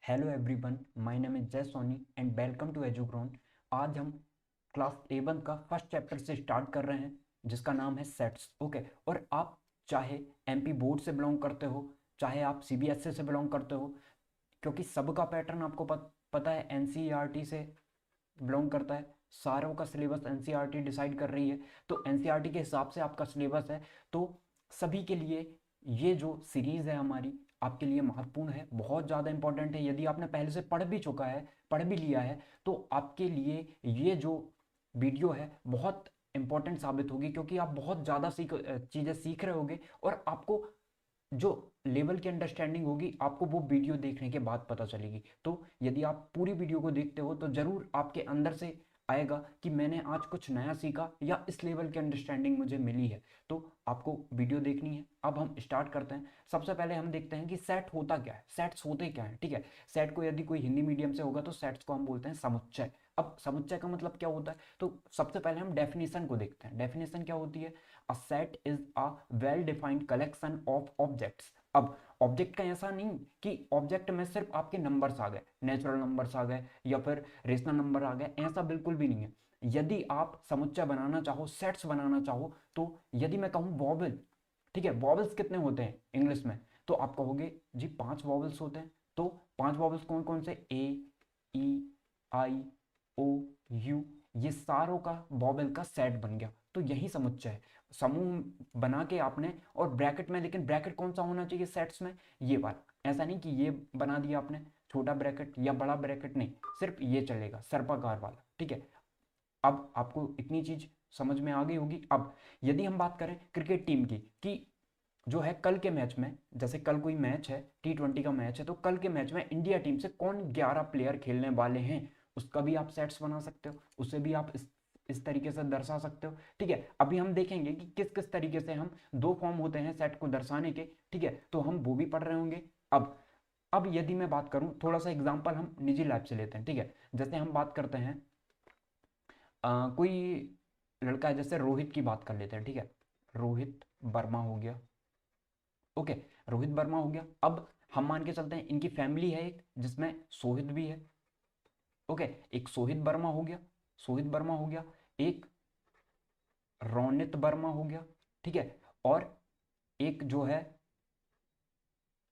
Hello everyone, my name is जय Soni and welcome to एजुग्रोन। आज हम क्लास 11 का फर्स्ट चैप्टर से स्टार्ट कर रहे हैं जिसका नाम है सेट्स। ओके, और आप चाहे एमपी बोर्ड से बिलोंग करते हो, चाहे आप सीबीएसई से बिलोंग करते हो, क्योंकि सबका पैटर्न आपको पता है एनसीईआरटी से बिलोंग करता है। सारों का सिलेबस एनसीईआरटी डिसाइड कर रही है, तो एनसीईआरटी के हिसाब से आपका सिलेबस है। तो सभी के लिए ये जो सीरीज़ है हमारी आपके लिए महत्वपूर्ण है, बहुत ज़्यादा इंपॉर्टेंट है। यदि आपने पहले से पढ़ भी चुका है, पढ़ भी लिया है, तो आपके लिए ये जो वीडियो है बहुत इंपॉर्टेंट साबित होगी, क्योंकि आप बहुत ज़्यादा चीज़ें सीख रहे होगे और आपको जो लेवल की अंडरस्टैंडिंग होगी आपको वो वीडियो देखने के बाद पता चलेगी। तो यदि आप पूरी वीडियो को देखते हो तो ज़रूर आपके अंदर से आएगा कि मैंने आज कुछ नया सीखा या इस लेवल की अंडरस्टैंडिंग मुझे मिली है। तो आपको वीडियो देखनी है। अब हम स्टार्ट करते हैं। सबसे पहले हम देखते हैं कि सेट होता क्या है, सेट्स होते क्या हैं। ठीक है, सेट को यदि कोई हिंदी मीडियम से होगा तो सेट्स को हम बोलते हैं समुच्चय। अब समुच्चय का मतलब क्या होता है, तो सबसे पहले हम डेफिनेशन को देखते हैं। डेफिनेशन क्या होती है? A set is a well defined collection of objects. अब ऑब्जेक्ट का ऐसा नहीं कि ऑब्जेक्ट में सिर्फ आपके नंबर्स आ गए, नेचुरल नंबर्स आ गए या फिर रेशनल नंबर आ गए, ऐसा बिल्कुल भी नहीं है। यदि आप समुच्चय बनाना चाहो, सेट्स बनाना चाहो, तो यदि मैं कहूँ वॉवल, ठीक है, वॉवल्स कितने होते हैं इंग्लिश में, तो आप कहोगे जी 5 वॉवल्स होते हैं। तो 5 वॉवल्स कौन कौन से? ए, ई, आई, ओ, यू, ये सारों का वॉवल का सेट बन गया। तो यही समुच्चय है। समूह बना के आपने, और ब्रैकेट में, लेकिन ब्रैकेट कौन सा होना चाहिए सेट्स में? ये वाला। ऐसा नहीं कि ये बना दिया आपने छोटा ब्रैकेट या बड़ा ब्रैकेट, नहीं, सिर्फ ये चलेगा, सर्पाकार वाला। ठीक है, अब आपको इतनी चीज समझ में आ गई होगी। अब यदि हम बात करें क्रिकेट टीम की, कि जो है कल के मैच में, जैसे कल कोई मैच है, T20 का मैच है, तो कल के मैच में इंडिया टीम से कौन 11 प्लेयर खेलने वाले हैं, उसका भी आप सेट्स बना सकते हो, उसे भी आप इस तरीके से दर्शा सकते हो। ठीक है, अभी हम देखेंगे कि किस किस तरीके से हम दो फॉर्म होते हैं सेट को दर्शाने के। ठीक है, तो हम वो भी पढ़ रहे होंगे। अब यदि मैं बात करूं, थोड़ा सा एग्जांपल हम निजी लाइफ से लेते हैं। ठीक है, जैसे हम बात करते हैं, कोई लड़का है, जैसे रोहित की बात कर लेते हैं। ठीक है, रोहित वर्मा हो गया। ओके, रोहित वर्मा हो गया। अब हम मान के चलते हैं इनकी फैमिली है एक, जिसमें सोहित भी है। ओके, एक सोहित वर्मा हो गया, सोहित वर्मा हो गया, एक रोनित वर्मा हो गया। ठीक है, और एक जो है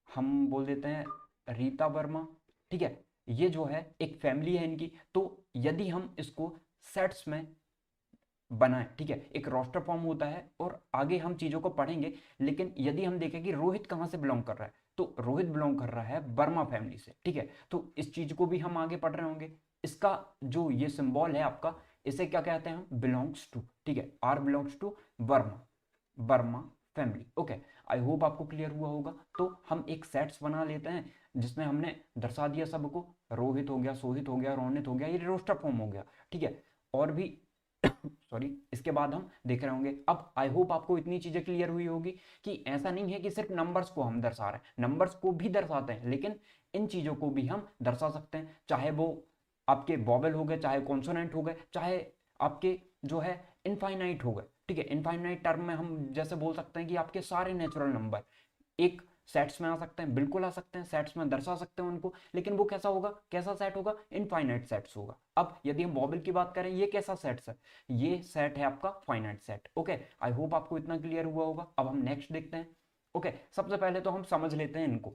हम बोल देते हैं रीता वर्मा। ठीक है, ये जो है एक फैमिली है इनकी। तो यदि हम इसको सेट्स में बनाए, ठीक है, एक रोस्टर फॉर्म होता है और आगे हम चीजों को पढ़ेंगे। लेकिन यदि हम देखें कि रोहित कहां से बिलोंग कर रहा है, तो रोहित बिलोंग कर रहा है वर्मा फैमिली से। ठीक है, तो इस चीज को भी हम आगे पढ़ रहे होंगे। इसका जो ये सिंबल है आपका, इसे क्या कहते हैं हम? Belongs to. ठीक है, R belongs to Verma, Verma family. Okay, I hope आपको क्लियर हुआ होगा। तो हम एक सेट्स बना लेते हैं जिसमें हमने दर्शा दिया सबको, रोहित हो गया, सोहित हो गया, रोनित हो गया, ये रोस्टर फॉर्म हो गया। ठीक है, और भी सॉरी, इसके बाद हम देख रहे होंगे। अब आई होप आपको इतनी चीजें क्लियर हुई होगी कि ऐसा नहीं है कि सिर्फ नंबर्स को हम दर्शा रहे हैं, नंबर्स को भी दर्शाते हैं, लेकिन इन चीजों को भी हम दर्शा सकते हैं, चाहे वो आपके वॉवेल हो गए, चाहे कॉन्सोनेंट हो गए, चाहे आपके जो है इनफाइनाइट हो गए। ठीक है, इनफाइनाइट टर्म में हम जैसे बोल सकते हैं कि आपके सारे नेचुरल नंबर एक सेट्स में आ सकते हैं, बिल्कुल आ सकते हैं, सेट्स में दर्शा सकते हैं उनको। लेकिन वो कैसा होगा, कैसा सेट होगा? इनफाइनाइट सेट्स होगा। अब यदि हम वॉबल की बात करें, ये कैसा सेट्स है? ये सेट है आपका finite set. Okay, I hope आपको इतना क्लियर हुआ होगा। अब हम नेक्स्ट देखते हैं। ओके, सबसे पहले तो हम समझ लेते हैं इनको।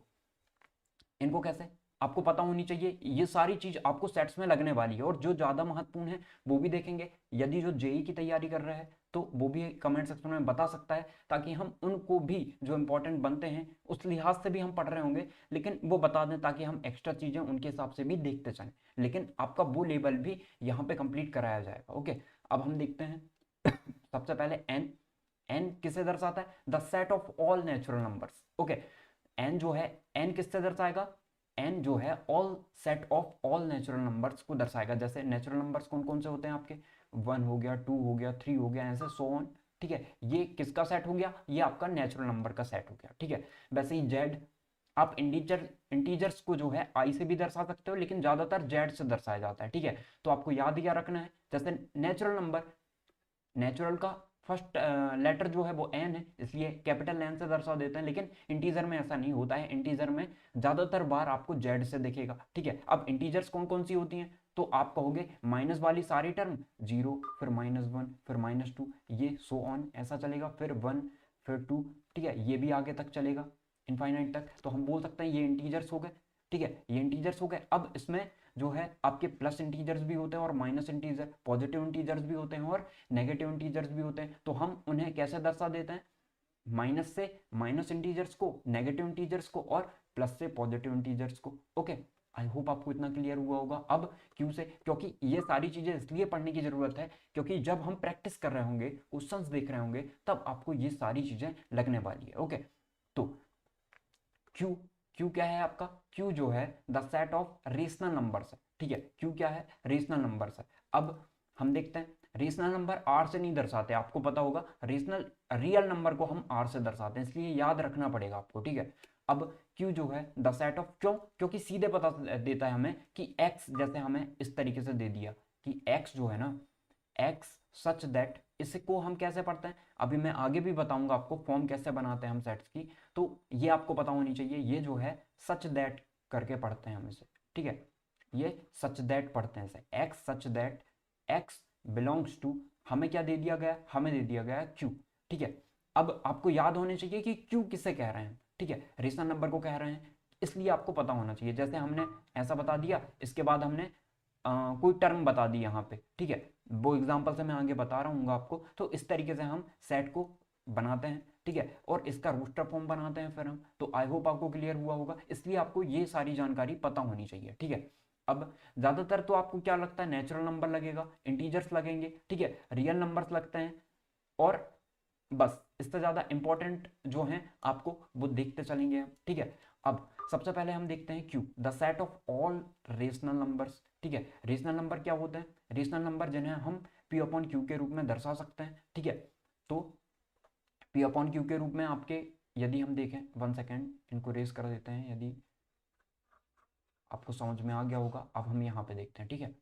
इनको कैसे? आपको पता होनी चाहिए, ये सारी चीज आपको सेट्स में लगने वाली है, और जो ज्यादा महत्वपूर्ण है वो भी देखेंगे। यदि जो जेई की तैयारी कर रहा है तो वो भी कमेंट सेक्शन में बता सकता है, ताकि हम उनको भी जो इंपॉर्टेंट बनते हैं उस लिहाज से भी हम पढ़ रहे होंगे, लेकिन वो बता दें ताकि हम एक्स्ट्रा चीजें उनके हिसाब से भी देखते चलें। लेकिन आपका वो लेवल भी यहाँ पे कंप्लीट कराया जाएगा। ओके, अब हम देखते हैं सबसे पहले एन। एन किसे दर्शाता है? The set of all natural numbers. Okay, N जो है, एन किससे दर्शाएगा? एन जो है all set of all natural numbers को दर्शाएगा। जैसे नेचुरल नंबर्स कौन कौन से होते हैं आपके? 1 हो गया, 2 हो गया, 3 हो गया, ऐसे सो ऑन। ठीक है, ये किसका सेट हो गया? ये आपका नेचुरल नंबर का सेट हो गया। ठीक है, वैसे ही जेड, आप इंटीजर्स को जो है आई से भी दर्शा सकते हो, लेकिन ज्यादातर जेड से दर्शाया जाता है। ठीक है, तो आपको याद क्या रखना है? जैसे नेचुरल नंबर, नेचुरल का फर्स्ट लेटर जो है वो एन है, इसलिए कैपिटल एन से दर्शा देते हैं, लेकिन इंटीजर में ऐसा नहीं होता है। इंटीजर में ज़्यादातर बार आपको जेड से दिखेगा, ठीक है। अब इंटीजर्स कौन कौन सी होती हैं, तो आप कहोगे माइनस वाली सारी टर्म, 0 फिर -1 फिर -2, ये सो ऑन ऐसा चलेगा, फिर 1 फिर 2, ठीक है, ये भी आगे तक चलेगा इनफाइनाइट तक। तो हम बोल सकते हैं ये इंटीजर्स हो गए, ठीक है, ये इंटीजर्स हो गए। अब इसमें जो है आपके प्लस इंटीजर्स भी होते हैं और माइनस इंटीजर, पॉजिटिव इंटीजर्स भी होते हैं और नेगेटिव इंटीजर्स भी होते हैं। तो हम उन्हें कैसे दर्शा देते हैं, माइनस से माइनस इंटीजर्स को, नेगेटिव इंटीजर्स को, और प्लस से पॉजिटिव इंटीजर्स को। ओके, आई होप आपको इतना क्लियर हुआ होगा। अब क्यों से, क्योंकि ये सारी चीजें इसलिए पढ़ने की जरूरत है क्योंकि जब हम प्रैक्टिस कर रहे होंगे, क्वेश्चंस देख रहे होंगे, तब आपको ये सारी चीजें लगने वाली है। ओके, तो क्यू, क्यू क्या है आपका, क्यू जो है the set of rational numbers है, ठीक है। क्यू क्या है, रेशनल नंबर्स है। अब हम देखते हैं, रेशनल नंबर आर से नहीं दर्शाते, आपको पता होगा, रेशनल रियल नंबर को हम आर से दर्शाते हैं, इसलिए याद रखना पड़ेगा आपको, ठीक है। अब क्यू जो है द सेट ऑफ, क्यों, क्योंकि सीधे पता देता है हमें कि एक्स, जैसे हमें इस तरीके से दे दिया कि एक्स जो है ना, एक्स सच दैट, इसको हम कैसे पढ़ते हैं, अभी मैं आगे भी बताऊंगा आपको फॉर्म कैसे बनाते हैं हम सेट्स की, तो ये आपको पता होनी चाहिए। ये जो है सच दैट करके पढ़ते हैं हम इसे, ठीक है, ये सच दैट पढ़ते हैं इसे, x such that x belongs to, हमें क्या दे दिया गया, हमें दे दिया गया क्यू, ठीक है। अब आपको याद होने चाहिए कि क्यू किसे कह रहे हैं, ठीक है, रेशनल नंबर को कह रहे हैं, इसलिए आपको पता होना चाहिए। जैसे हमने ऐसा बता दिया, इसके बाद हमने कोई टर्म बता दी यहाँ पे, ठीक है, वो एग्जांपल से मैं आगे बता रहा हूँ आपको। तो इस तरीके से हम सेट को बनाते हैं, ठीक है, और इसका रोस्टर फॉर्म बनाते हैं फिर हम। तो आई होप आपको क्लियर हुआ होगा, इसलिए आपको ये सारी जानकारी पता होनी चाहिए, ठीक है। अब ज्यादातर तो आपको क्या लगता है, नेचुरल नंबर लगेगा, इंटीजर्स लगेंगे, ठीक है, रियल नंबर्स लगते हैं, और बस इससे ज्यादा इंपॉर्टेंट जो हैं आपको वो देखते चलेंगे हम, ठीक है। अब सबसे पहले हम देखते हैं Q, the set of all rational numbers, ठीक है। रेशनल नंबर क्या होते हैं, रेशनल नंबर जिन्हें हम पी अपॉन क्यू के रूप में दर्शा सकते हैं, ठीक है। तो पी अपॉन क्यू के रूप में आपके, यदि हम देखें, 1 सेकेंड इनको रेस कर देते हैं, यदि आपको समझ में आ गया होगा। अब हम यहाँ पे देखते हैं, ठीक है,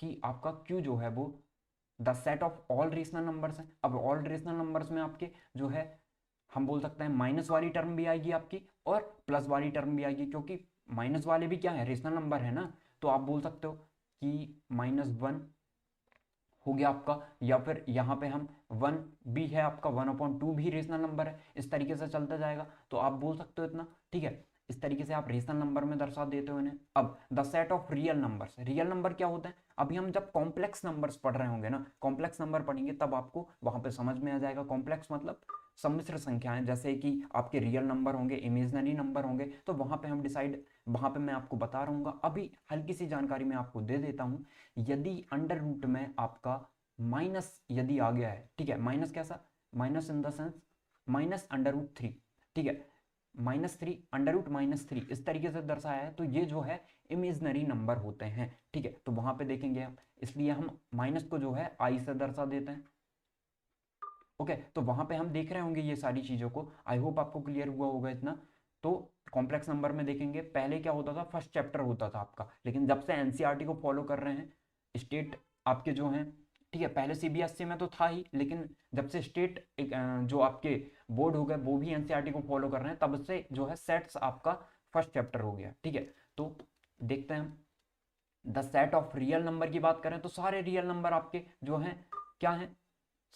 कि आपका क्यू जो है वो the set of all rational numbers है। अब ऑल रेशनल नंबर्स में आपके जो है, हम बोल सकते हैं माइनस वाली टर्म भी आएगी आपकी और प्लस वाली टर्म भी आएगी, क्योंकि माइनस वाले भी क्या है, रेशनल नंबर है ना। तो आप बोल सकते हो कि -1 हो गया आपका, या फिर यहाँ पे हम 1 भी है आपका, 1/2 भी रेशनल नंबर है, इस तरीके से चलता जाएगा। तो आप बोल सकते हो इतना, ठीक है, इस तरीके से आप रेशनल नंबर में दर्शा देते हो इन्हें। अब the set of real numbers, real number क्या होता है, अभी हम जब कॉम्प्लेक्स नंबर्स पढ़ रहे होंगे ना, कॉम्प्लेक्स नंबर पढ़ेंगे, तब आपको वहां पे समझ में आ जाएगा। कॉम्प्लेक्स मतलब सम्मिश्र संख्याएं, जैसे कि आपके रियल नंबर होंगे, इमेजनरी नंबर होंगे, तो वहां पे हम डिसाइड, वहां पे मैं आपको बता रहूंगा। अभी हल्की सी जानकारी मैं आपको दे देता हूं, यदि अंडर रूट में आपका माइनस यदि आ गया है, ठीक है, माइनस कैसा, माइनस इन द सेंस -√3, ठीक है, -3 √-3 इस तरीके से दर्शाया है, तो ये जो है इमेजनरी नंबर होते हैं, ठीक है। तो वहां पे देखेंगे हम, इसलिए हम माइनस को जो है आई से दर्शा देते हैं। ओके, तो वहां पे हम देख रहे होंगे ये सारी चीजों को, आई होप आपको क्लियर हुआ होगा इतना। तो कॉम्प्लेक्स नंबर में देखेंगे, पहले क्या होता था, फर्स्ट चैप्टर होता था आपका, लेकिन जब से एनसीईआरटी को फॉलो कर रहे हैं स्टेट आपके जो हैं, ठीक है, पहले सीबीएसई में तो था ही, लेकिन जब से स्टेट जो आपके बोर्ड हो गए वो भी एनसीईआरटी को फॉलो कर रहे हैं, तब से जो है सेट्स आपका फर्स्ट चैप्टर हो गया, ठीक है। तो देखते हैं हम, the set of real number की बात करें तो सारे रियल नंबर आपके जो हैं क्या हैं,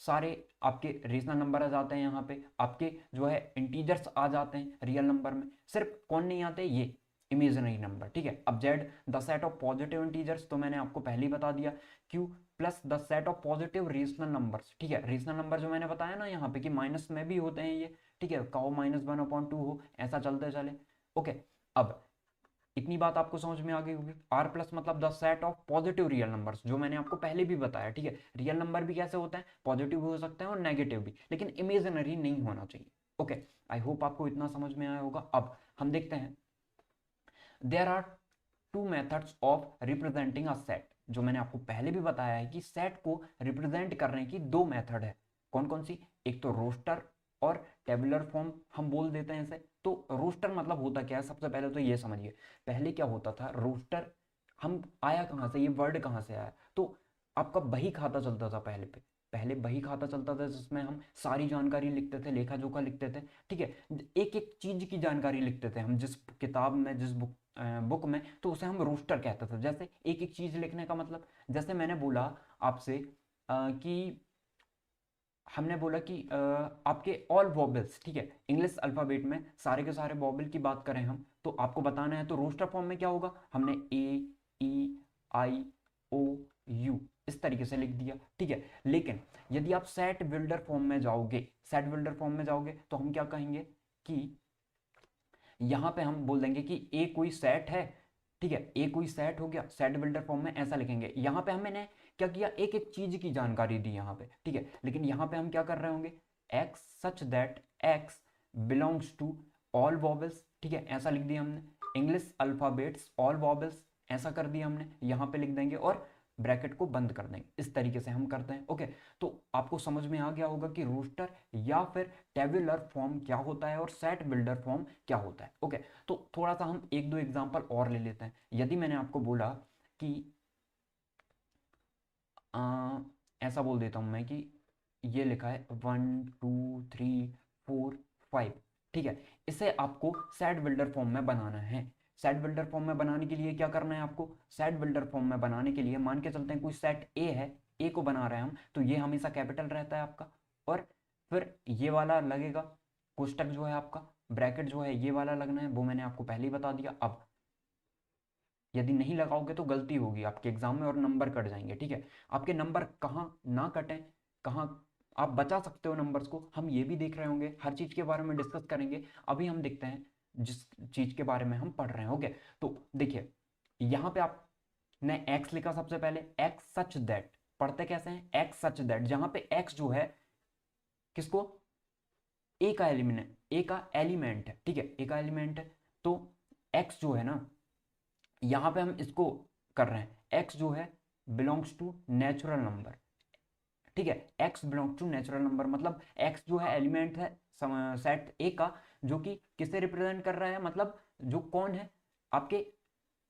सारे आपके रेशनल नंबर आ जाते हैं, यहाँ पे आपके जो है इंटीजर्स आ जाते हैं रियल नंबर में। सिर्फ कौन नहीं आते, ये इमेजिनरी नंबर, ठीक है। अब Z the set of positive integers, तो मैंने आपको पहले ही बता दिया। Q plus the set of positive rational numbers, ठीक है, रेशनल नंबर जो मैंने बताया ना यहाँ पे कि माइनस में भी होते हैं ये, ठीक है, कहो -1/2 हो, ऐसा चलते चले। ओके, अब इतनी बात आपको समझ में आ गई होगी। आर प्लस मतलब the set of positive real numbers, जो मैंने आपको पहले भी बताया, ठीक है। रियल नंबर भी कैसे होते हैं, पॉजिटिव भी हो सकते हैं और नेगेटिव भी, लेकिन इमेजिनरी नहीं होना चाहिए। ओके, आई होप आपको इतना समझ में आया होगा। अब हम देखते हैं, there are 2 methods of representing a set, जो मैंने आपको पहले भी बताया है कि सेट को रिप्रेजेंट करने की 2 मेथड है। कौन कौन सी, एक तो रोस्टर और टेबुलर फॉर्म हम बोल देते हैं इसे। तो रोस्टर मतलब होता क्या है, सबसे पहले तो ये समझिए, पहले क्या होता था रोस्टर, हम आया कहाँ से, ये वर्ड कहाँ से आया, तो आपका बही खाता चलता था पहले पे, पहले बही खाता चलता था जिसमें हम सारी जानकारी लिखते थे, लेखा जोखा लिखते थे, ठीक है, एक एक चीज की जानकारी लिखते थे हम जिस किताब में, जिस बुक में, तो उसे हम रोस्टर कहते थे। जैसे एक एक चीज लिखने का मतलब, जैसे मैंने बोला आपसे कि हमने बोला कि आपके ऑल वॉबल्स, ठीक है, इंग्लिश अल्फ़ाबेट में सारे के सारे वॉबल की बात करें हम, तो आपको बताना है, तो रोस्टर फॉर्म में क्या होगा, हमने ए, ई, आई, ओ, यू इस तरीके से लिख दिया, ठीक है। लेकिन यदि आप सेट बिल्डर फॉर्म में जाओगे, सेट बिल्डर फॉर्म में जाओगे तो हम क्या कहेंगे कि यहाँ पे हम बोल देंगे कि ए कोई सेट है, ठीक है, ए कोई सेट हो गया, सेट बिल्डर फॉर्म में ऐसा लिखेंगे। यहाँ पे हमने क्या किया, एक एक चीज की जानकारी दी यहाँ पे, ठीक है, लेकिन यहाँ पे हम क्या कर रहे होंगे, x such that x belongs to all vowels, ठीक है, ऐसा लिख दिया हमने, इंग्लिश अल्फाबेट्स ऑल वॉवल्स ऐसा कर दिया हमने, यहाँ पे लिख देंगे और ब्रैकेट को बंद कर देंगे, इस तरीके से हम करते हैं। ओके, तो आपको समझ में आ गया होगा कि रोस्टर या फिर टेबुलर फॉर्म क्या होता है और सेट बिल्डर फॉर्म क्या होता है। ओके, तो थोड़ा सा हम एक दो एग्जांपल और ले लेते हैं। यदि मैंने आपको बोला कि ऐसा बोल देता हूं मैं कि ये लिखा है 1 2 3 4 5, ठीक है, इसे आपको सेट बिल्डर फॉर्म में बनाना है। सेट बिल्डर फॉर्म में बनाने के लिए क्या करना है आपको, सेट बिल्डर फॉर्म में बनाने के लिए मान के चलते हैं कोई सेट ए है, ए को बना रहे हैं हम, तो ये हमेशा कैपिटल रहता है आपका, और फिर ये वाला लगेगा कोष्टक जो है आपका, ब्रैकेट जो है ये वाला लगना है, वो मैंने आपको पहले ही बता दिया। अब यदि नहीं लगाओगे तो गलती होगी आपके एग्जाम में और नंबर कट जाएंगे, ठीक है। आपके नंबर कहाँ ना कटें, कहाँ आप बचा सकते हो नंबर्स को, हम ये भी देख रहे होंगे, हर चीज के बारे में डिस्कस करेंगे। अभी हम देखते हैं जिस चीज के बारे में हम पढ़ रहे हैं। ओके, तो देखिए यहाँ पे आपने एक्स लिखा सबसे पहले, एक्स सच दैट, पढ़ते कैसे हैं, एक्स सच दैट, जहां पे एक्स जो है किसको, ए का एलिमेंट, ए का एलिमेंट है, ठीक है, ए का एलिमेंट है, तो एक्स जो है ना, यहां पे हम इसको कर रहे हैं, x जो है बिलोंग्स टू नेचुरल नंबर, ठीक है, x belongs to natural number, मतलब x जो है एलिमेंट है सेट ए का, जो कि किसे रिप्रेजेंट कर रहा है, मतलब जो कौन है आपके,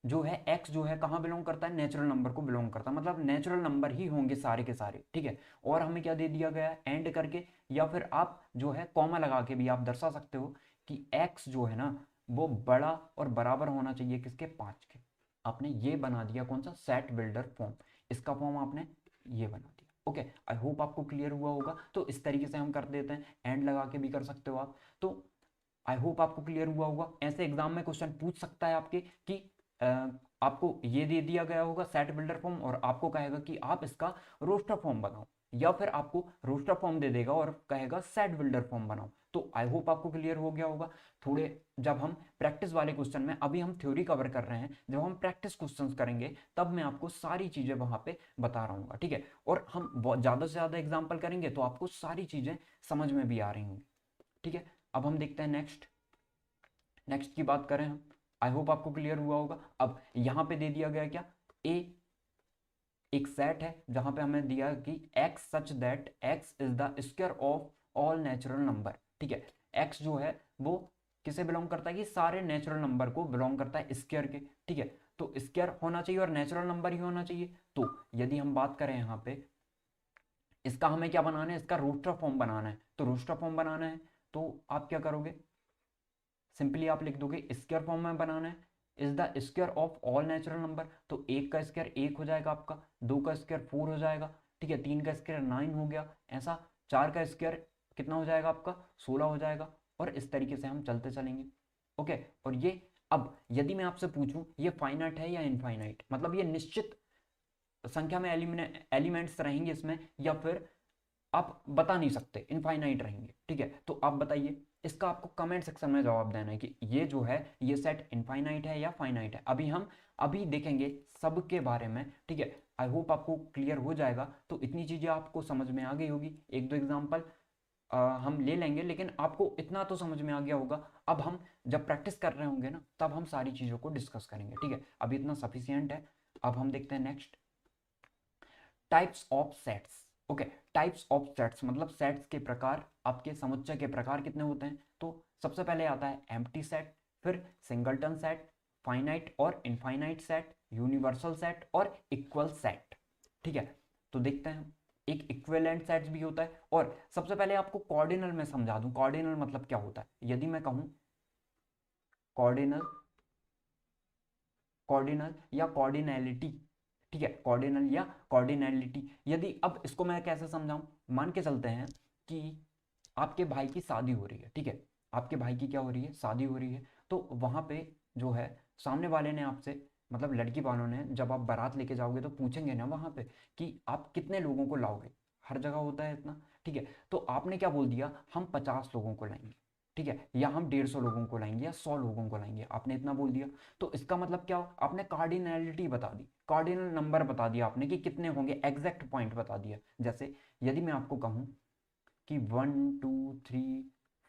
जो है x जो है कहाँ बिलोंग करता है, नेचुरल नंबर को बिलोंग करता है, मतलब नेचुरल नंबर ही होंगे सारे के सारे, ठीक है। और हमें क्या दे दिया गया है, एंड करके, या फिर आप जो है कॉमा लगा के भी आप दर्शा सकते हो कि x जो है ना वो बड़ा और बराबर होना चाहिए किसके, 5 के। आपने ये बना दिया कौन सा, सेट बिल्डर फॉर्म, इसका फॉर्म आपने ये बना दिया। ओके, आई होप आपको क्लियर हुआ होगा। तो इस तरीके से हम कर देते हैं, एंड लगा के भी कर सकते हो आप। तो आई होप आपको क्लियर हुआ होगा। ऐसे एग्जाम में क्वेश्चन पूछ सकता है आपके कि अ, आपको ये दे दिया गया होगा सेट बिल्डर फॉर्म, और आपको कहेगा कि आप इसका रोस्टर फॉर्म बनाओ, या फिर आपको रोस्टर फॉर्म दे देगा और कहेगा सेट बिल्डर फॉर्म बनाओ। तो आई होप आपको क्लियर हो गया होगा। थोड़े जब हम प्रैक्टिस वाले क्वेश्चन में, अभी हम थ्योरी कवर कर रहे हैं, जब हम प्रैक्टिस क्वेश्चंस करेंगे तब मैं आपको सारी चीजें वहां पे बता रहा हूँ, ठीक है। और हम बहुत ज्यादा से ज्यादा एग्जाम्पल करेंगे तो आपको सारी चीजें समझ में भी आ रही होंगी, ठीक है। अब हम देखते हैं नेक्स्ट, नेक्स्ट की बात करें हम, आई होप आपको क्लियर हुआ होगा। अब यहां पे दे दिया गया क्या, ए एक सेट है जहां पे हमें दिया कि x such that x is the square of all natural number, ठीक है। x जो है वो किसे बिलोंग करता है, कि सारे नेचुरल नंबर को बिलोंग करता है, स्क्वायर के, ठीक है। तो स्क्वायर होना चाहिए और नेचुरल नंबर ही होना चाहिए। तो यदि हम बात करें यहाँ पे, इसका हमें क्या बनाना है, इसका रोस्टर फॉर्म बनाना है। तो रोस्टर फॉर्म बनाना है तो आप क्या करोगे, सिंपली आप लिख दोगे स्क्वायर फॉर्म में बनाना है, is the square of all natural number. तो एक का स्क्वायर एक हो जाएगा आपका, दो का स्क्वायर 4 हो जाएगा, ठीक है, तीन का स्क्वायर 9 हो गया, ऐसा चार का स्क्वायर कितना हो जाएगा आपका, 16 हो जाएगा, और इस तरीके से हम चलते चलेंगे। ओके, और ये, अब यदि मैं आपसे पूछूं ये फाइनाइट है या इनफाइनाइट, मतलब ये निश्चित संख्या में एलिमेंट्स रहेंगे इसमें, या फिर आप बता नहीं सकते, इनफाइनाइट रहेंगे, ठीक है। तो आप बताइए, इसका आपको कमेंट सेक्शन में जवाब देना है कि ये जो है ये सेट इनफाइनाइट है या फाइनाइट है। अभी देखेंगे सबके बारे में, ठीक है। आई होप आपको क्लियर हो जाएगा। तो इतनी चीजें आपको समझ में आ गई होगी, एक दो एग्जांपल हम ले लेंगे, लेकिन आपको इतना तो समझ में आ गया होगा। अब हम जब प्रैक्टिस कर रहे होंगे ना, तब हम सारी चीजों को डिस्कस करेंगे, ठीक है। अभी इतना सफिशियंट है। अब हम देखते हैं next, types of sets. Okay, types of sets मतलब सेट्स के प्रकार, आपके समुच्चय के प्रकार कितने होते हैं। तो सबसे पहले आता है एम्प्टी सेट, फिर सिंगलटन सेट, फाइनाइट और इनफाइनाइट सेट, यूनिवर्सल सेट और इक्वल सेट, ठीक है। तो देखते हैं एक इक्विवेलेंट सेट्स भी होता है। और सबसे पहले आपको कॉर्डिनल में समझा दूं, कॉर्डिनल मतलब क्या होता है। यदि मैं कहूं कॉर्डिनल, कॉर्डिनल या कॉर्डिनैलिटी, ठीक है, कॉर्डिनल या कॉर्डिनैलिटी, यदि अब इसको मैं कैसे समझाऊं, मान के चलते हैं कि आपके भाई की शादी हो रही है, ठीक है, आपके भाई की क्या हो रही है, शादी हो रही है। तो वहां पे जो है सामने वाले ने आपसे, मतलब लड़की वालों ने, जब आप बारात लेके जाओगे तो पूछेंगे ना वहां पे कि आप कितने लोगों को लाओगे, हर जगह होता है इतना, ठीक है। तो आपने क्या बोल दिया, हम 50 लोगों को लाएंगे, ठीक है, या हम 150 लोगों को लाएंगे, या 100 लोगों को लाएंगे, आपने इतना बोल दिया। तो इसका मतलब क्या हो, आपने कार्डिनैलिटी बता दी, कार्डिनल नंबर बता दिया आपने कि कितने होंगे, एग्जैक्ट पॉइंट बता दिया। जैसे यदि मैं आपको कहूं कि 1 2 3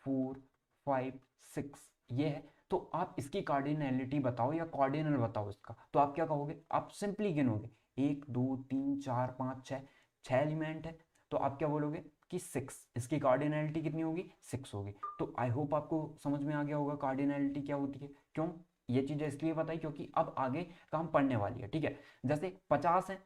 4 5 6 ये है, तो आप इसकी कार्डिनैलिटी बताओ या कॉर्डिनल बताओ इसका, तो आप क्या कहोगे, आप सिंपली गिनोगे, 1 2 3 4 5 6, 6 एलिमेंट है, तो आप क्या बोलोगे कि 6, इसकी कार्डिनैलिटी कितनी होगी, 6 होगी। तो आई होप आपको समझ में आ गया होगा कार्डिनैलिटी क्या होती है। क्यों ये चीज़ें इसलिए बताई, क्योंकि अब आगे काम पढ़ने वाली है, ठीक है। जैसे 50 है,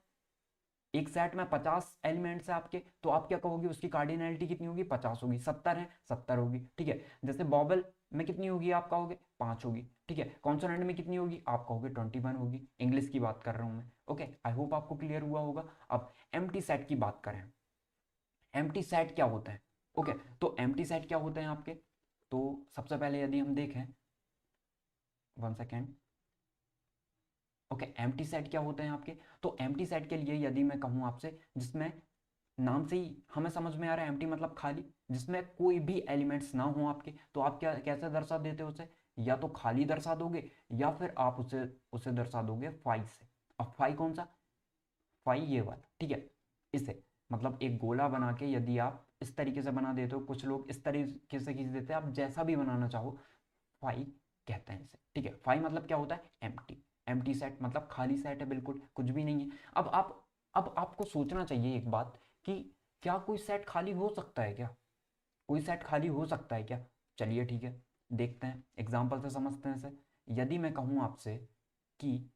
एक सेट में 50 एलिमेंट्स है आपके, तो आप क्या कहोगे, उसकी कार्डिनैलिटी कितनी होगी, 50 होगी। 70 है, 70 होगी, ठीक है। जैसे बॉबल में कितनी होगी, आप कहोगे 5 होगी, ठीक है। कॉन्सोनेंट में कितनी होगी, आप कहोगे 21 होगी। इंग्लिश की बात कर रहा हूं मैं, ओके, आई होप आपको क्लियर हुआ होगा। अब एम्प्टी सेट की बात करें, एम्प्टी सेट क्या होता है, ओके, तो एम्प्टी सेट क्या होते हैं आपके। तो सबसे पहले यदि हम देखें, 1 सेकेंड, ओके, एम्प्टी सेट क्या होते हैं आपके। तो एम्प्टी सेट के लिए यदि मैं कहूं आपसे, जिसमें नाम से ही हमें समझ में आ रहा है, एम्प्टी मतलब खाली, जिसमें कोई भी एलिमेंट्स ना हो आपके, तो आप क्या कैसे दर्शा देते हो उसे, या तो खाली दर्शा दोगे, या फिर आप उसे उसे दर्शा दोगे फाई से। अब फाई कौन सा, फाई ये वाला, ठीक है। इसे मतलब एक गोला बना के यदि आप इस तरीके से बना देते हो, कुछ लोग इस तरीके से खींच देते हैं, आप जैसा भी बनाना चाहो, फाई कहते हैं इसे, ठीक है। फाई मतलब क्या होता है, एम्प्टी, एम्प्टी सेट मतलब खाली सेट है, बिल्कुल कुछ भी नहीं है। अब आपको सोचना चाहिए एक बात कि क्या कोई सेट खाली हो सकता है क्या, कोई सेट खाली हो सकता है क्या। चलिए ठीक है, देखते हैं, एग्जाम्पल से समझते हैं इसे। यदि मैं कहूँ आपसे कि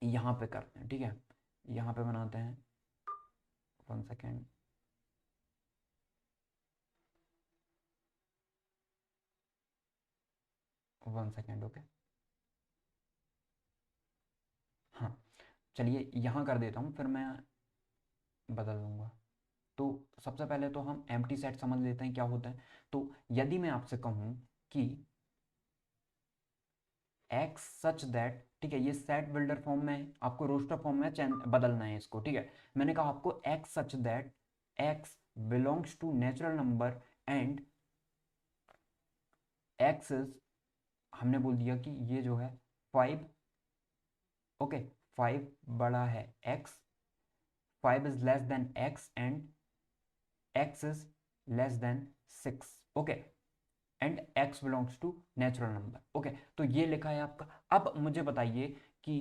यहाँ पे करते हैं, ठीक है, यहाँ पे बनाते हैं, 1 सेकेंड, 1 सेकेंड, ओके, हाँ, चलिए यहाँ कर देता हूँ, फिर मैं बदल दूंगा। तो सबसे पहले तो हम एम्प्टी सेट समझ लेते हैं क्या होता है। तो यदि मैं आपसे कहूँ कि एक्स सच दैट, ठीक है, ये सेट बिल्डर फॉर्म में है, आपको रोस्टर फॉर्म में चेंज बदलना है इसको, ठीक है। मैंने कहा आपको x such that x belongs to natural number and x is, हमने बोल दिया कि ये जो है 5, ओके, 5 बड़ा है x, 5 is less than x and x is less than 6, okay, and x belongs to natural number, okay. तो ये लिखा है आपका। अब मुझे बताइए कि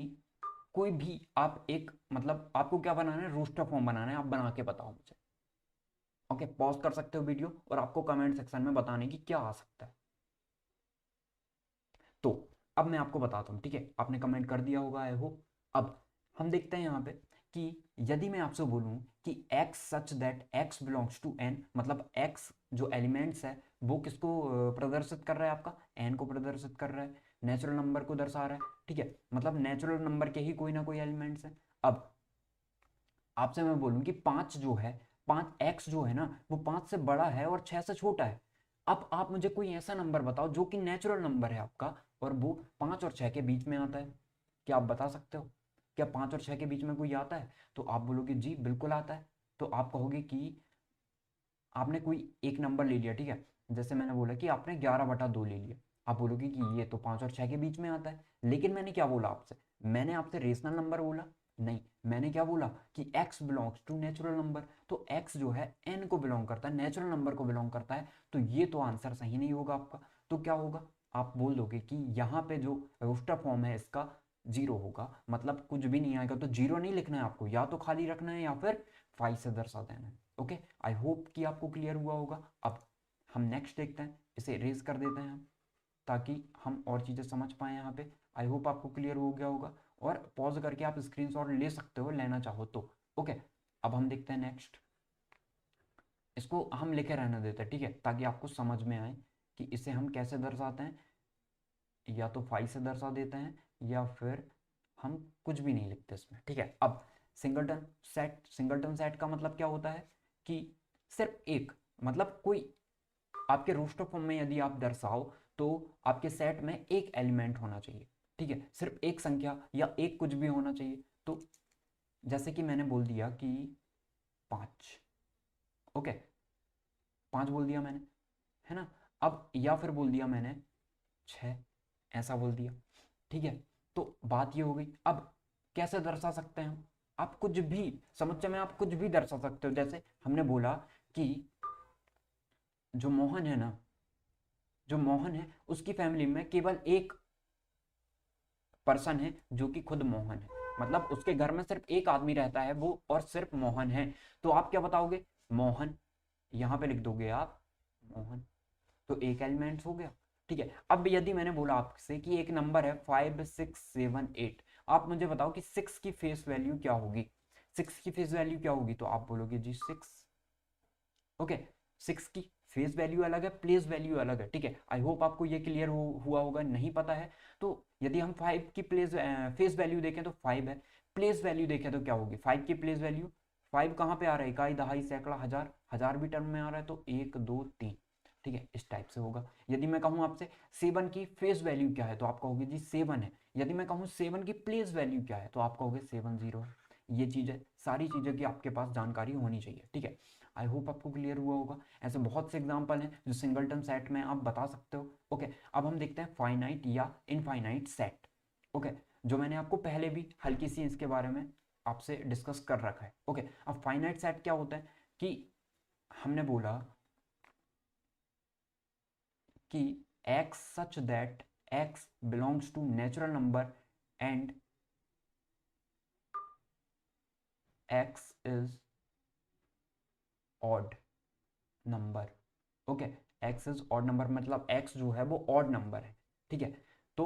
कोई भी आप एक, मतलब आपको क्या बनाना है, रोस्टर फॉर्म बनाना है, आप बना के बताओ मुझे, ओके। पॉज कर सकते हो वीडियो और आपको कमेंट सेक्शन में बताने की क्या आ सकता है। तो अब मैं आपको बताता हूँ, ठीक है, आपने कमेंट कर दिया होगा आई होप। अब हम देखते हैं यहाँ पे कि यदि मैं आपसे बोलूँ कि x such that x belongs to n, मतलब x जो एलिमेंट्स है वो किसको प्रदर्शित कर रहा है, आपका n को प्रदर्शित कर रहा है, नेचुरल नंबर को दर्शा रहा है, ठीक है, मतलब नेचुरल नंबर के ही कोई ना कोई एलिमेंट्स हैं। अब आपसे मैं बोलूँ कि 5 जो है, 5x जो है ना, वो 5 से बड़ा है और 6 से छोटा है। अब आप मुझे कोई ऐसा नंबर बताओ जो कि नेचुरल नंबर है आपका, और वो 5 और 6 के बीच में आता है। क्या आप बता सकते हो, क्या 5 और 6 के बीच में कोई आता है। तो आप बोलोगे जी बिल्कुल आता है। तो आप कहोगे कि आपने कोई एक नंबर ले लिया, ठीक है, जैसे मैंने बोला कि आपने 11/2 ले लिया, आप बोलोगे कि ये तो 5 और 6 के बीच में आता है। लेकिन मैंने क्या बोला आपसे, मैंने आपसे रेशनल नंबर बोला नहीं, मैंने क्या बोला कि x belongs to natural number. तो x जो है n को बिलोंग करता है, नेचुरल नंबर को बिलोंग करता है, तो ये तो आंसर सही नहीं होगा आपका। तो क्या होगा, आप बोल दोगे कि यहाँ पे जो रोस्टर फॉर्म है इसका 0 होगा, मतलब कुछ भी नहीं आएगा। तो 0 नहीं लिखना है आपको, या तो खाली रखना है या फिर 5 से दर्शा देना है, ओके। आई होप कि आपको क्लियर हुआ होगा। अब हम नेक्स्ट देखते हैं, इसे इरेज कर देते हैं हम, ताकि हम और चीज़ें समझ पाएँ यहाँ पे। आई होप आपको क्लियर हो गया होगा। और पॉज करके आप स्क्रीनशॉट ले सकते हो, लेना चाहो तो, ओके। अब हम देखते हैं नेक्स्ट, इसको हम लिखे रहने देते हैं, ठीक है, ताकि आपको समझ में आए कि इसे हम कैसे दर्शाते हैं। या तो 5 से दर्शा देते हैं या फिर हम कुछ भी नहीं लिखते इसमें, ठीक है। अब सिंगलटन सेट, सिंगलटन सेट का मतलब क्या होता है कि सिर्फ एक, मतलब कोई आपके रोस्टर फॉर्म में यदि आप दर्शाओ तो आपके सेट में एक एलिमेंट होना चाहिए, ठीक है, सिर्फ एक संख्या या एक कुछ भी होना चाहिए। तो जैसे कि मैंने बोल दिया कि 5, ओके, 5 बोल दिया मैंने, है ना। अब या फिर बोल दिया मैंने 6, ऐसा बोल दिया, ठीक है। तो बात ये हो गई। अब कैसे दर्शा सकते हैं हम, आप कुछ भी समुच्चय में आप कुछ भी दर्शा सकते हो। जैसे हमने बोला कि जो मोहन है ना, जो मोहन है उसकी फैमिली में केवल एक पर्सन है जो कि खुद मोहन है, मतलब उसके घर में सिर्फ एक आदमी रहता है वो, और सिर्फ मोहन है। तो आप क्या बताओगे, मोहन, यहां पे लिख दोगे आप मोहन, तो एक एलिमेंट हो गया, ठीक है। अब यदि मैंने बोला आपसे कि एक नंबर है 5678, आप मुझे बताओ कि 6 की फेस वैल्यू क्या होगी, 6 की फेस वैल्यू क्या होगी, तो आप बोलोगे जी 6, ओके। 6 की फेस वैल्यू अलग है, प्लेस वैल्यू अलग है, ठीक है। आई होप आपको ये क्लियर हुआ होगा। नहीं पता है तो यदि हम 5 की फेस वैल्यू देखें तो 5 है, प्लेस वैल्यू देखें तो क्या होगी, 5 की प्लेस वैल्यू, 5 कहाँ पे आ रहा है, इकाई, दहाई, सैकड़ा, हजार, हजार भी टर्म में आ रहा है, तो 1 2 3, ठीक है, इस टाइप से होगा। यदि मैं कहूँ आपसे 7 की फेस वैल्यू क्या है, तो आप कहोगे जी 7 है। यदि मैं कहूँ 7 की प्लेस वैल्यू क्या है, तो आप कहोगे 70 है। ये चीज़ है, सारी चीज़ों की आपके पास जानकारी होनी चाहिए, ठीक है। आई होप आपको क्लियर हुआ होगा। ऐसे बहुत से एग्जाम्पल हैं जो सिंगलटन सेट में आप बता सकते हो, ओके। अब हम देखते हैं फाइनाइट या इनफाइनाइट सेट, ओके, जो मैंने आपको पहले भी हल्की सी इसके बारे में आपसे डिस्कस कर रखा है, ओके। अब फाइनाइट सेट क्या होता है कि हमने बोला कि x such that x belongs to natural number and x is odd number, okay. x is odd number, मतलब x जो है वो ऑड नंबर है, ठीक है। तो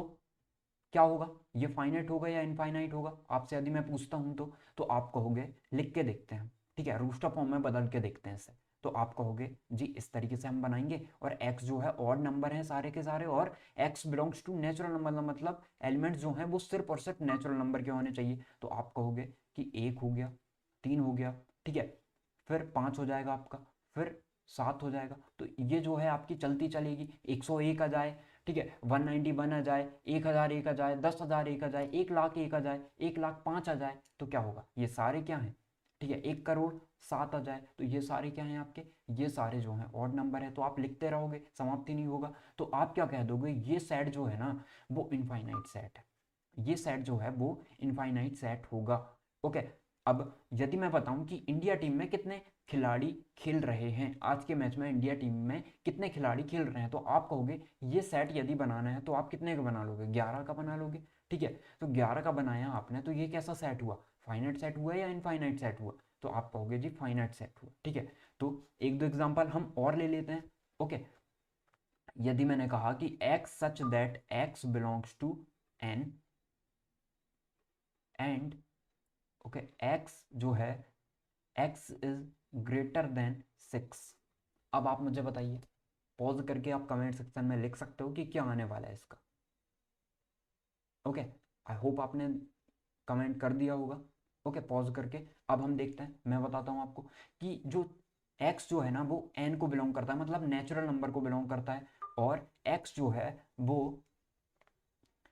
क्या होगा, ये फाइनाइट होगा या इनफाइनाइट होगा, आपसे यदि मैं पूछता हूं तो आप कहोगे, लिख के देखते हैं, ठीक है, रूस्टर फॉर्म में बदल के देखते हैं इसे। तो आप कहोगे जी इस तरीके से हम बनाएंगे, और x जो है ऑड नंबर है सारे के सारे, और x belongs to natural number, मतलब एलिमेंट्स जो हैं वो सिर्फ और सिर्फ नेचुरल नंबर के होने चाहिए। तो आप कहोगे कि 1 हो गया, 3 हो गया, ठीक है, फिर 5 हो जाएगा आपका, फिर 7 हो जाएगा। तो ये जो है आपकी चलती चलेगी, 101 आ जाए, ठीक है, 191 आ जाए, 1001 आ जाए, 10,001 आ जाए, 1,01,000 आ जाए, 1,05,000 आ जाए, तो क्या होगा, ये सारे क्या हैं, ठीक है, 1,07,00,000 आ जाए, तो ये सारे क्या हैं आपके, ये सारे जो हैं ऑड नंबर है। तो आप लिखते रहोगे, समाप्ति नहीं होगा। तो आप क्या कह दोगे, ये सेट जो है ना वो इनफाइनाइट सेट है, ये सेट जो है वो इनफाइनाइट सेट होगा, ओके। अब यदि मैं बताऊं कि इंडिया टीम में कितने खिलाड़ी खेल रहे हैं, आज के मैच में इंडिया टीम में कितने खिलाड़ी खेल रहे हैं, तो आप कहोगे ये सेट यदि बनाना है तो आप कितने का बना लोगे, 11 का बना लोगे, ठीक है। तो 11 का बनाया आपने, तो ये कैसा सेट हुआ, फाइनाइट सेट हुआ या इनफाइनाइट सेट हुआ, तो आप कहोगे जी फाइनाइट सेट हुआ, ठीक है। तो एक दो एग्जाम्पल हम और ले लेते हैं, ओके। यदि मैंने कहा कि x such that x belongs to n and, okay, x जो है x इज ग्रेटर देन 6, अब आप मुझे बताइए, पॉज करके आप कमेंट सेक्शन में लिख सकते हो कि क्या आने वाला है इसका, ओके। आई होप आपने कमेंट कर दिया होगा, ओके, पॉज करके। अब हम देखते हैं, मैं बताता हूँ आपको कि जो x जो है ना वो n को बिलोंग करता है, मतलब नेचुरल नंबर को बिलोंग करता है, और x जो है वो,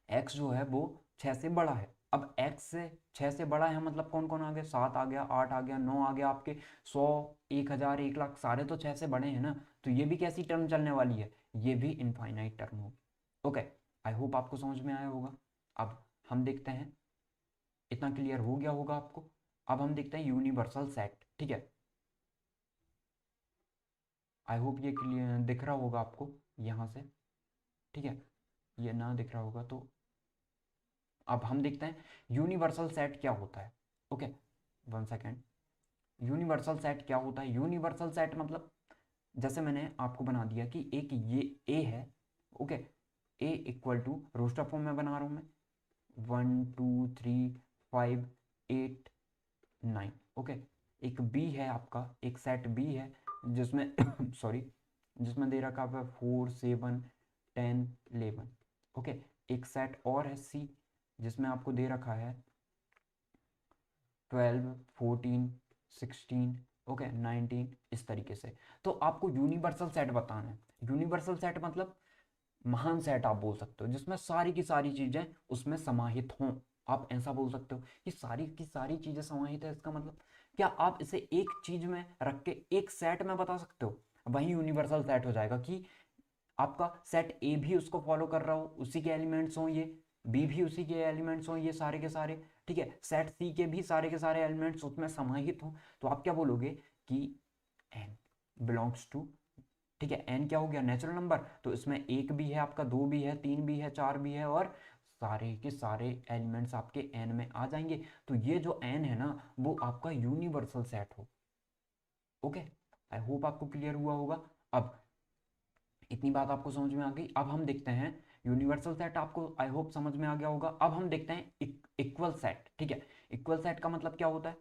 x जो है वो 6 से बड़ा है। अब x से 6 से बड़ा है, मतलब कौन कौन आ गया, 7 आ गया, 8 आ गया, 9 आ गया, आपके 100, 1,000, 1,00,000 सारे तो 6 से बड़े हैं ना। तो ये भी कैसी टर्म चलने वाली है, ये भी इनफाइनाइट टर्म होगी, ओके। आई होप आपको समझ में आया होगा। अब हम देखते हैं, इतना क्लियर हो गया होगा आपको। अब हम देखते हैं यूनिवर्सल सेट, ठीक है। आई होप ये क्लियर दिख रहा होगा आपको यहाँ से, ठीक है। ये ना दिख रहा होगा तो अब हम देखते हैं यूनिवर्सल सेट क्या होता है, ओके, 1 सेकेंड। यूनिवर्सल सेट क्या होता है, यूनिवर्सल सेट मतलब जैसे मैंने आपको बना दिया कि एक ये ए है, okay, A equal to roster form में बना रहा हूँ मैं, 1 2 3 5 8 9, ओके। एक बी है आपका, एक सेट बी है जिसमें सॉरी, जिसमें दे रखा है 4 7 10 11। ओके, एक सेट और है सी जिसमें आपको दे रखा है 12 14 16, ओके 19, इस तरीके से। तो आपको यूनिवर्सल सेट बताना है। यूनिवर्सल सेट मतलब महान सेट आप बोल सकते हो, जिसमें सारी की सारी चीजें उसमें समाहित हों। आप ऐसा बोल सकते हो कि सारी की सारी चीजें समाहित है, इसका मतलब क्या आप इसे एक चीज में रख के एक सेट में बता सकते हो? वही यूनिवर्सल सेट हो जाएगा कि आपका सेट ए भी उसको फॉलो कर रहा हो, उसी के एलिमेंट्स हों, ये बी भी उसी के एलिमेंट्स हों, ये सारे के सारे, ठीक है, सेट सी के भी सारे के सारे एलिमेंट्स उसमें समाहित हों। तो आप क्या बोलोगे कि एन बिलोंग्स टू, ठीक है, एन क्या हो गया, नेचुरल नंबर, तो इसमें एक भी है आपका, दो भी है, तीन भी है, चार भी है, और सारे के सारे एलिमेंट्स आपके एन में आ जाएंगे। तो ये जो एन है ना, वो आपका यूनिवर्सल सेट हो। ओके, आई होप आपको क्लियर हुआ होगा। अब इतनी बात आपको समझ में आ गई। अब हम देखते हैं यूनिवर्सल सेट, आपको आई होप समझ में आ गया होगा। अब हम देखते हैं इक्वल सेट, ठीक है। इक्वल सेट का मतलब क्या होता है?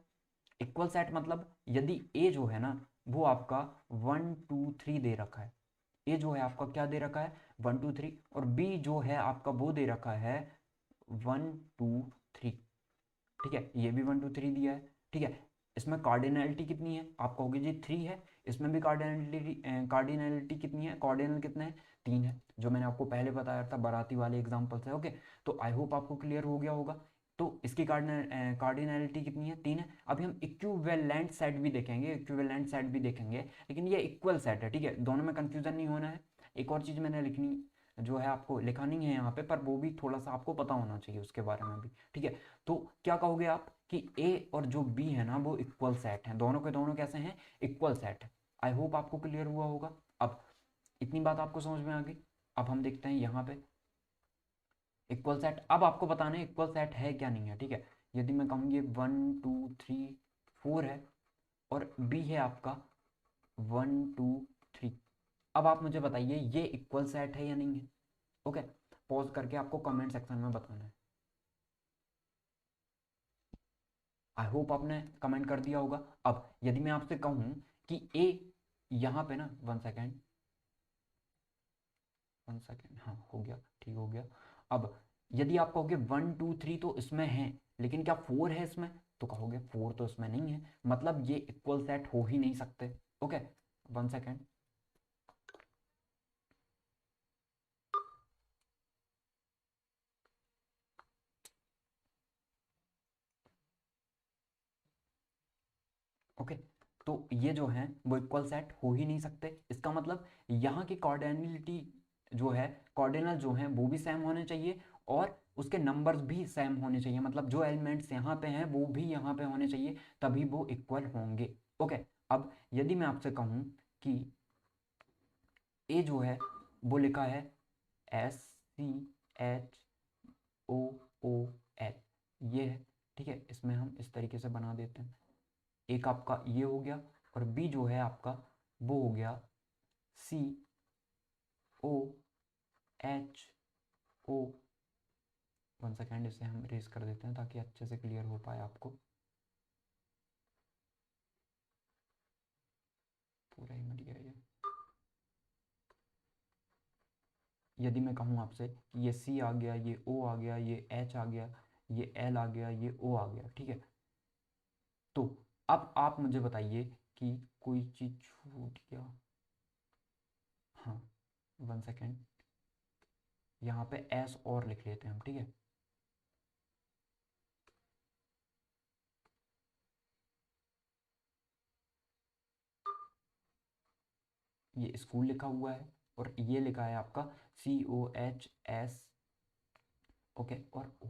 इक्वल सेट मतलब यदि ए जो है ना वो आपका 1 2 3 दे रखा है, ए जो है आपका क्या दे रखा है 1 2 3, और बी जो है आपका वो दे रखा है 1 2 3, ठीक है, ये भी 1 2 3 दिया है, ठीक है। इसमें कार्डिनलिटी कितनी है? आप कहोगे जी 3 है। इसमें भी कार्डिनलिटी कितनी है? कार्डिनल कितने हैं? 3 है, जो मैंने आपको पहले बताया था बाराती वाले एग्जाम्पल से। ओके, तो आई होप आपको क्लियर हो गया होगा। तो इसकी कार्डिनलिटी कितनी है? 3 है। अभी हम इक्विवेलेंट सेट भी देखेंगे, इक्विवेलेंट सेट भी देखेंगे, लेकिन ये इक्वल सेट है, ठीक है, दोनों में कंफ्यूजन नहीं होना है। एक और चीज़ मैंने लिखनी जो है आपको लिखा नहीं है यहाँ पे, पर वो भी थोड़ा सा आपको पता होना चाहिए उसके बारे में भी, ठीक है। तो क्या कहोगे आप कि ए और जो बी है ना वो इक्वल सेट हैं, दोनों के दोनों कैसे हैं? इक्वल सेट है। आई होप आपको क्लियर हुआ होगा। अब इतनी बात आपको समझ में आ गई। अब हम देखते हैं यहाँ पे इक्वल सेट। अब आपको बताना है इक्वल सेट है क्या नहीं है, ठीक है। यदि मैं कहूँ ये 1 2 3 4 है और बी है आपका 1 2 3, अब आप मुझे बताइए ये इक्वल सेट है या नहीं है? ओके, पॉज करके आपको कमेंट सेक्शन में बताना है। आई होप आपने कमेंट कर दिया होगा। अब यदि मैं आपसे कहूं कि ए यहाँ पे ना, 1 सेकेंड, 1 सेकेंड, हाँ हो गया, ठीक हो गया। अब यदि आप कहोगे 1 2 3 तो इसमें है, लेकिन क्या 4 है इसमें? तो कहोगे 4 तो इसमें नहीं है, मतलब ये इक्वल सेट हो ही नहीं सकते। Okay, 1 second. ओके, तो ये जो है वो इक्वल सेट हो ही नहीं सकते। इसका मतलब यहाँ की कॉर्डिनलिटी जो है, कॉर्डिनल जो है वो भी सेम होने चाहिए, और उसके नंबर्स भी सेम होने चाहिए, मतलब जो एलिमेंट्स यहाँ पे हैं वो भी यहाँ पे होने चाहिए, तभी वो इक्वल होंगे। ओके, अब यदि मैं आपसे कहूँ कि ए जो है वो लिखा है SCHOOL, ये है, ठीक है। इसमें हम इस तरीके से बना देते हैं, एक आपका ये हो गया, और बी जो है आपका वो हो गया COHO। 1 सेकेंड, इसे हम रेस कर देते हैं ताकि अच्छे से क्लियर हो पाए आपको। पूरा ही मिल गया ये। यदि मैं कहूँ आपसे कि ये C आ गया, ये O आ गया, ये H आ गया, ये L आ गया, ये O आ गया, ठीक है। तो अब आप मुझे बताइए कि कोई चीज़ छूट गया। हाँ, 1 सेकेंड, यहाँ पे S और लिख लेते हैं हम, ठीक है। ये स्कूल लिखा हुआ है, और ये लिखा है आपका COHS, ओके, और O।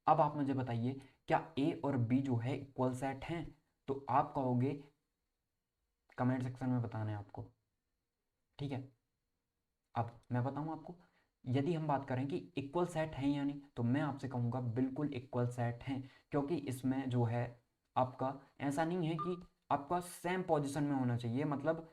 अब आप मुझे बताइए क्या ए और बी जो है इक्वल सेट हैं? तो आप कहोगे, कमेंट सेक्शन में बताना है आपको, ठीक है। अब मैं बताऊं आपको, यदि हम बात करें कि इक्वल सेट हैं या नहीं, तो मैं आपसे कहूँगा बिल्कुल इक्वल सेट हैं, क्योंकि इसमें जो है आपका ऐसा नहीं है कि आपका सेम पोजीशन में होना चाहिए, मतलब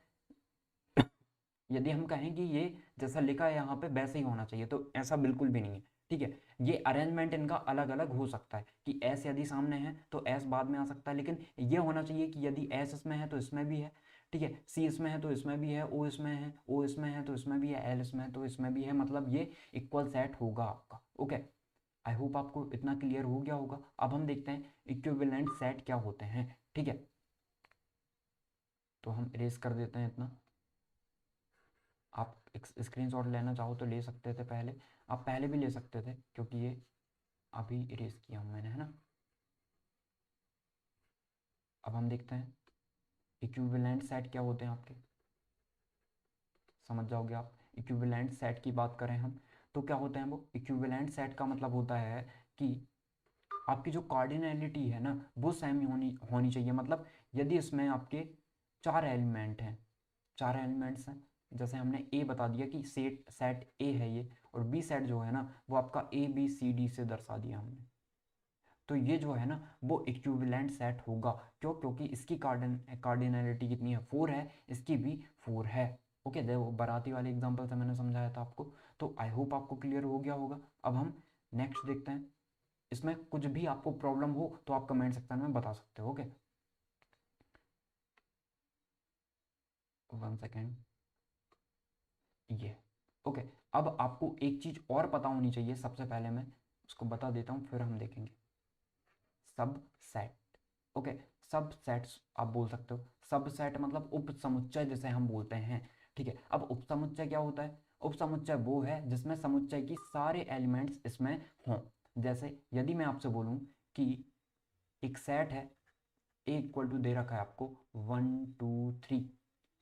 यदि हम कहें कि ये जैसा लिखा है यहाँ पे वैसे ही होना चाहिए, तो ऐसा बिल्कुल भी नहीं है। ठीक है, ये अरेंजमेंट इनका अलग अलग हो सकता है कि एस यदि सामने है तो एस बाद में आ सकता है, लेकिन ये होना चाहिए कि यदि एस इसमें है तो इसमें भी है, ठीक है, सी इसमें है तो इसमें भी है, ओ इसमें है, ओ इसमें है तो इसमें भी है, एल इसमें है तो इसमें भी है, मतलब ये इक्वल सेट होगा आपका। ओके, आई होप आपको इतना क्लियर हो गया होगा। अब हम देखते हैं इक्विवेलेंट सेट क्या होते हैं। ठीक है, तो हम इरेज कर देते हैं इतना। आप एक स्क्रीनशॉट लेना चाहो तो ले सकते थे, पहले आप पहले भी ले सकते थे क्योंकि ये अभी इरेज किया हूँ मैंने, है ना। अब हम देखते हैं इक्विवेलेंट सेट क्या होते हैं आपके, समझ जाओगे आप। इक्विवेलेंट सेट की बात करें हम तो क्या होते हैं वो, इक्विवेलेंट सेट का मतलब होता है कि आपकी जो कार्डिनैलिटी है ना वो सेम होनी होनी चाहिए। मतलब यदि इसमें आपके चार एलिमेंट हैं, चार एलिमेंट्स हैं, जैसे हमने ए बता दिया कि सेट सेट ए है ये, और बी सेट जो है ना वो आपका ए बी सी डी से दर्शा दिया हमने, तो ये जो है ना वो इक्विवेलेंट सेट होगा। क्यों? क्योंकि इसकी कार्डिनैलिटी कितनी है, 4 है, इसकी भी 4 है। ओके, देखो बाराती वाले एग्जांपल से मैंने समझाया था आपको, तो आई होप आपको क्लियर हो गया होगा। अब हम नेक्स्ट देखते हैं। इसमें कुछ भी आपको प्रॉब्लम हो तो आप कमेंट सेक्शन में बता सकते हो। ओके, 1 सेकेंड, ये ओके। अब आपको एक चीज़ और पता होनी चाहिए, सबसे पहले मैं उसको बता देता हूँ फिर हम देखेंगे। सब सेट, ओके, सब सेट्स आप बोल सकते हो। सब सेट मतलब उप समुच्चय जिसे हम बोलते हैं। ठीक है, अब उप समुच्चय क्या होता है? उप समुच्चय वो है जिसमें समुच्चय की सारे एलिमेंट्स इसमें हों। जैसे यदि मैं आपसे बोलूं कि एक सेट है, ए इक्वल टू दे रखा है आपको 1 2 3,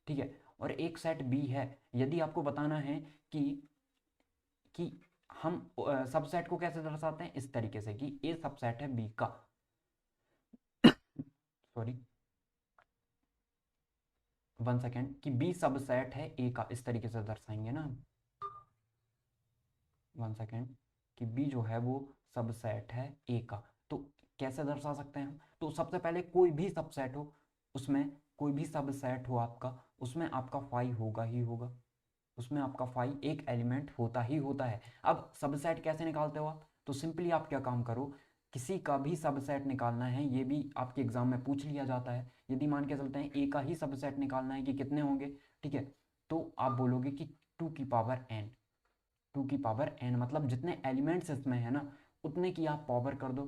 ठीक है, और एक सेट बी है, यदि आपको बताना है कि कि हम सबसेट को कैसे दर्शाते हैं, इस तरीके से कि ए सबसेट है बी का, सॉरी 1 सेकेंड, कि बी सबसेट है ए का, इस तरीके से दर्शाएंगे ना हम। 1 सेकेंड, कि बी जो है वो सबसेट है ए का, तो कैसे दर्शा सकते हैं हम? तो सबसे पहले कोई भी सबसेट हो, उसमें कोई भी सबसेट हो आपका, उसमें आपका फाई होगा ही होगा, उसमें आपका फाई एक एलिमेंट होता ही होता है। अब सबसेट कैसे निकालते हो आप? तो सिंपली आप क्या काम करो, किसी का भी सबसेट निकालना है, ये भी आपके एग्जाम में पूछ लिया जाता है। यदि मान के चलते हैं ए का ही सबसेट निकालना है कि कितने होंगे, ठीक है, तो आप बोलोगे कि 2 की पावर n, 2 की पावर n मतलब जितने एलिमेंट्स इसमें है ना उतने की आप पावर कर दो।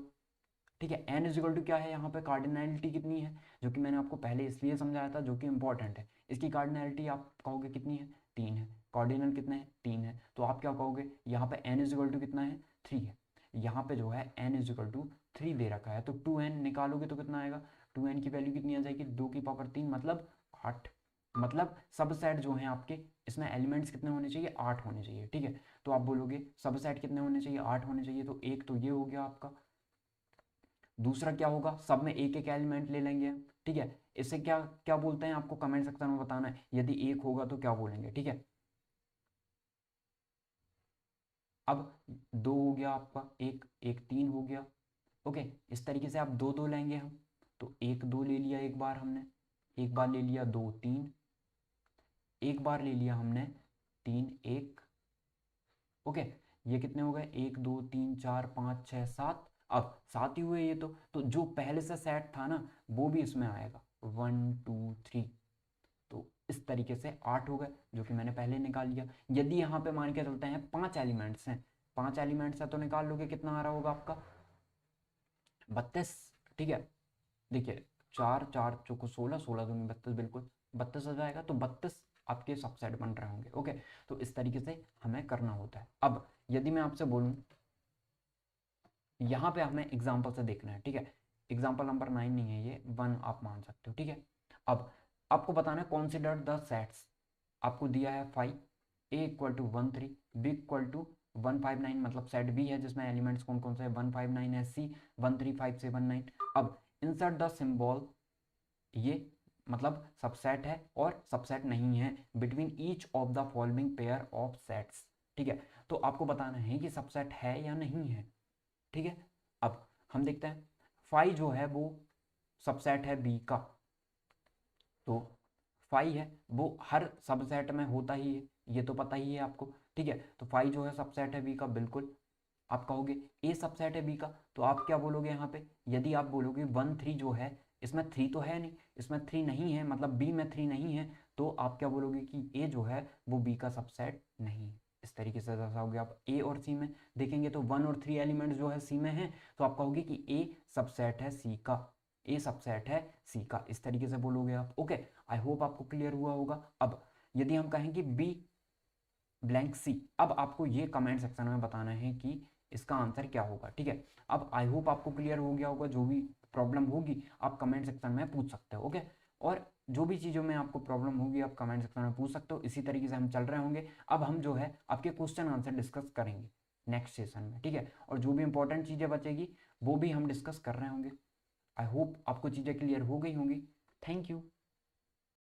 ठीक है, n इज इक्वल टू क्या है यहाँ पे, कार्डिनैलिटी कितनी है, जो कि मैंने आपको पहले इसलिए समझाया था, जो कि इंपॉर्टेंट है। इसकी कार्डिनैलिटी आप कहोगे कितनी है, 3 है। कार्डिनल कितने हैं, 3 है, तो आप क्या कहोगे यहाँ पे n इज इक्वल टू कितना है, 3 है। यहाँ पे जो है n इज इक्वल टू 3 दे रखा है, तो 2n निकालोगे तो कितना आएगा, 2n की वैल्यू कितनी आ जाएगी, 2 की पावर 3 मतलब 8। मतलब सब सेट जो है आपके, इसमें एलिमेंट्स कितने होने चाहिए, 8 होने चाहिए। ठीक है, तो आप बोलोगे सब सेट कितने होने चाहिए, 8 होने चाहिए, तो एक तो ये हो गया आपका। दूसरा क्या होगा, सब में एक एक एलिमेंट ले लेंगे हम, ठीक है। इससे क्या क्या बोलते हैं आपको कमेंट सेक्शन में बताना है, यदि एक होगा तो क्या बोलेंगे, ठीक है। अब दो हो गया आपका, एक एक 3 हो गया। ओके, इस तरीके से आप दो दो लेंगे हम, तो एक दो ले लिया एक बार हमने, एक बार ले लिया 2 3, एक बार ले लिया हमने 3 1। ओके, ये कितने हो गए, 1 2 3 4 5 6 7, अब 7 ही हुए ये तो जो पहले से सेट था ना वो भी इसमें आएगा, 1 2 3, तो इस तरीके से 8 हो गए, जो कि मैंने पहले निकाल लिया। यदि यहाँ पे मान के चलते हैं 5 एलिमेंट्स हैं, 5 एलिमेंट्स है तो निकाल लोगे कितना आ रहा होगा आपका, 32। ठीक है, देखिए 4 4 चौको 16, 16 दूनी 32, बिल्कुल 32 आ जाएगा, तो 32 आपके सबसेट बन रहे होंगे। ओके, तो इस तरीके से हमें करना होता है। अब यदि मैं आपसे बोलूं, यहाँ पे हमें एग्जाम्पल से देखना है, ठीक है, एग्जाम्पल नंबर 9 नहीं है ये, 1 आप मान सकते हो, ठीक है। अब आपको बताना है कॉन्सिडर द सेट्स, आपको दिया है 5, A equal to 1 3, B equal to 1 5 9, मतलब सेट बी है जिसमें एलिमेंट्स कौन कौन से है, 1 5 9 है, सी 1 3 5 7 9। अब इंसर्ट द सिंबल, ये मतलब सबसेट है और सबसेट नहीं है, between each of the following pair of sets. ठीक है, तो आपको बताना है कि सबसेट है या नहीं है। ठीक है, अब हम देखते हैं, फाई जो है वो सबसेट है बी का, तो फाई है वो हर सबसेट में होता ही है, ये तो पता ही है आपको। ठीक है, तो फाई जो है सबसेट है बी का, बिल्कुल। आप कहोगे ए सबसेट है बी का, तो आप क्या बोलोगे यहाँ पे, यदि आप बोलोगे 1 3 जो है इसमें 3 तो है नहीं, इसमें 3 नहीं है, मतलब बी में 3 नहीं है, तो आप क्या बोलोगे कि ए जो है वो बी का सबसेट नहीं है। इस तरीके से दर्शाओगे आप। ए और सी में देखेंगे तो 1 और 3 एलिमेंट्स जो है सी में है, तो आप कहोगे कि ए सबसेट है सी का, ए सबसेट है सी का, इस तरीके से बोलोगे आप। ओके, आई होप आपको क्लियर हुआ होगा। अब यदि हम कहें कि बी ब्लैंक सी, अब आपको ये कमेंट सेक्शन में बताना है कि इसका आंसर क्या होगा, ठीक है। अब आई होप आपको क्लियर हो गया होगा। जो भी प्रॉब्लम होगी आप कमेंट सेक्शन में पूछ सकते हो, ओके। और जो भी चीज़ों में आपको प्रॉब्लम होगी आप कमेंट सेक्शन में पूछ सकते हो। इसी तरीके से हम चल रहे होंगे। अब हम जो है आपके क्वेश्चन आंसर डिस्कस करेंगे नेक्स्ट सेशन में, ठीक है। और जो भी इंपॉर्टेंट चीज़ें बचेगी वो भी हम डिस्कस कर रहे होंगे। आई होप आपको चीज़ें क्लियर हो गई होंगी। Thank you.